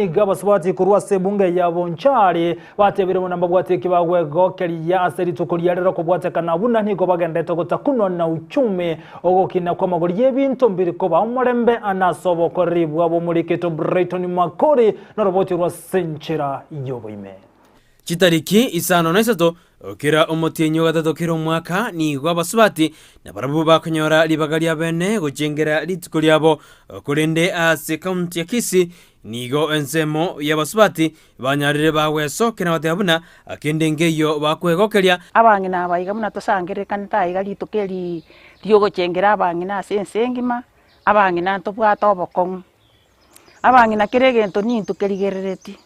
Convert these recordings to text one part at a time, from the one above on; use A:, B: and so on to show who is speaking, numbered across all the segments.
A: Gabaswati kurwa sebunge ya bonchari batebire munamba bwateki bagwego keriya aseri tukuria rero kubwatekana buna ntigo bagendete gutakuno na uchume ogokina kwa magori y'ebintu mbiri ko bamurembe anasoboko ribwa bo muri Keto Brighton Makori na roboti rwa Senchera yoboime
B: Chitariki isano na isato okira omotienyo gatatu kiro mwaka ni gwabasubati na barabu bakonyora libagalia bene gojengera litukuliabo kurende ase county ya Kisii nigo ensemo yabasubati banyarire baweso kena batabuna akendengeyo bakwegokeria
C: abangina abayiga muna tosangere kanita iga litukeli lyogojengera abangina asensengima abangina ntobwata obokong abangina kiregento ni ntukeligerereti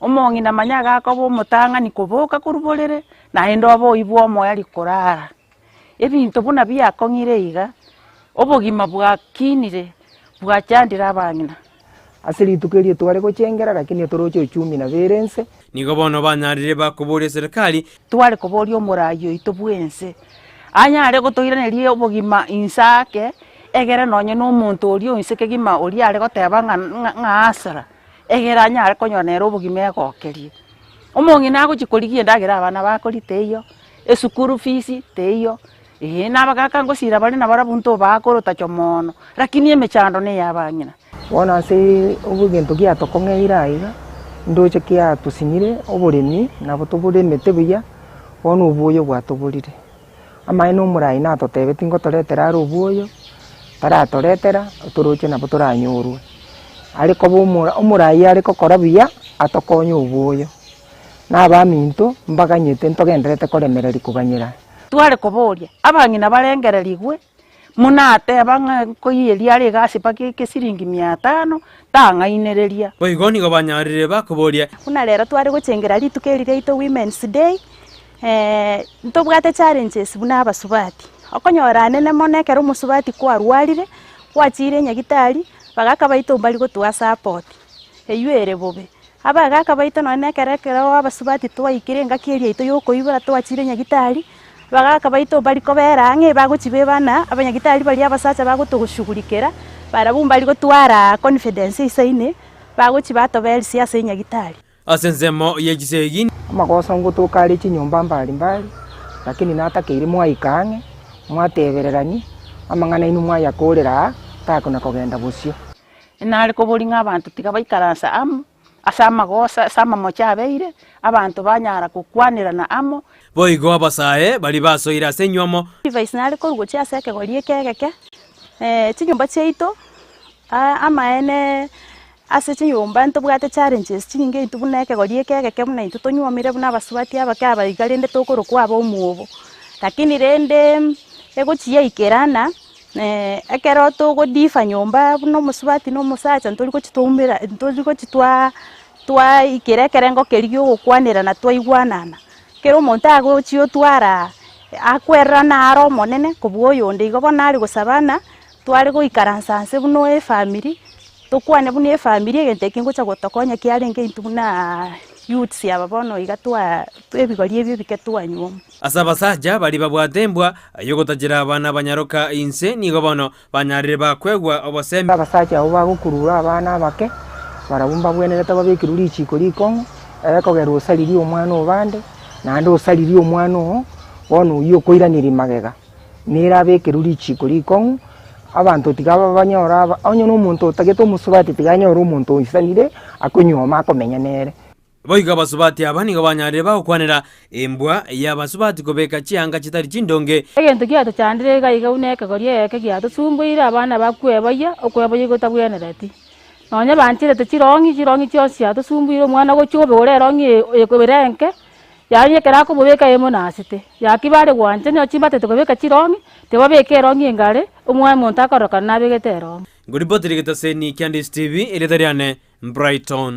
C: omongina manyaga akobo mutanga ni kuboka kurubolere na endo abo ibwo moya likorara ebintu buna byakongire iga obogima bwakinire bwachandira abangina
D: asili tukelie tware gochengera lakini torocho uchumi na verense
B: nigo bono banyarire bakuburia serikali
C: tware kuboria omurayo itobwense anyare gotoiranerie obogima insake egere nonye no muntu orio insekegima oria are goteba ng'asara egera anyare konyonera obogima egokerie omong'ina agochikorigie ndagira abana bakori teiyo esukuru fees teiyo nabagaka ngosira bari na barabunto bakorota chomono lakini emechando ne yabanyina
D: wona se obugento kia tokongeira iga ndoche kia tusinyire oboremi nabo toboremete buya wona obuoyo bwatoborire amae no murai na totebe tingo toretera obuoyo taratoretera toroche nabo toranyorwe ariko omurai ariko kora buya atokonya obuoyo nabaminto mbaganyete ntogenderete koremereri kuganyira
C: tware koboria abang'ina barengererigwe munate abanga koyeli ari gasi pakike siringi 500 tang'ainereria
B: boigoni go banyarire bakuburia
E: kuna rero twari gochengera litukerire ito Women's Day ntobwate challenges buna abasubati okonyora nene monekero musubati kwa rwarire kwachire nyagitari bagaka baito bali gotwa support eyuere bobe abagaka baito none kerekero abasubati twaikire keria ito yoko ibura twachire nyagitari bagaka baito bali kobera ng'e bagochibe bana abanyagitari bali abasacha bagotogushugulikera barabumba bali gotwara confidence isaine bagochibato belsi ase nyagitari
B: asenzemo yegisegi
D: amagosa ngotokari chinyomba mbali mbali lakini natakeire mwaikang'e mwatebererani amang'ana inu mwayakorera takona kogenda busio
C: nari koboringa abantu tiga baikaransa asa magosa sama mochabeire abantu banyara kukwanirana amo
B: boigo abasae bali basoira senywomo
E: device nari korugo chiaseke gorie kegeke chinyumba cheito amaene ase chinyumba ntobwate challenges chinyinge itubuneke gorie kegeke muna into tonywomire buna abasubati abakaba igarende tokoro kwaba omuobo lakini rende egochia ikerana ekero togo difa nyomba no musubati no musacha ntori gochitumbira ntori gochitwa twa ikerekerengo kerigyo gukwanira na twaigwanana kero montago chio twara akwerana aro monene kubuoyo ndigo bonari gusabana twari goikaransanse buno family tukwane buno family egente kingocha gotokonya kiarenge intuna youths yababono igatwa ebigorie ebyo biketwa nyom
B: asabasaja bali babwatembwa yogotajira abana banyaroka inse nigo bono banyarire bakwegwa obosembe
D: abasacha abo bagokurura abana bake barabumba bwenerete babekiruri ichiko likongo ekogera osaliri omwana obande nande osaliri omwana bono uyo koiraniri magega nira bekiruri ichiko likongo abantu tigaba banyora onyo no muntu otageto musubati tiganyora omuntu oisanire akonyoma akomenya nere
B: boiga basubati abani go banyarire bakwanira embwa yabasubati kobeka chianga chitari chindonge
F: egento kiato chandire gaiga uneke gorie eke kiato sumbuira abana bakwebaya okwebaya gotabwenereti nonya banchire chirongi chiosi ato sumbuira omwana gochobe orerongi ekweberenke yanye kerako bobeka emonasite yakibare gwanje nyo chimbate tokobeka chirongi tebabeka erongi engare omwana muntu akoroka nabegete erongi
B: ngoribotire getaseni Candice TV eletariane Brighton.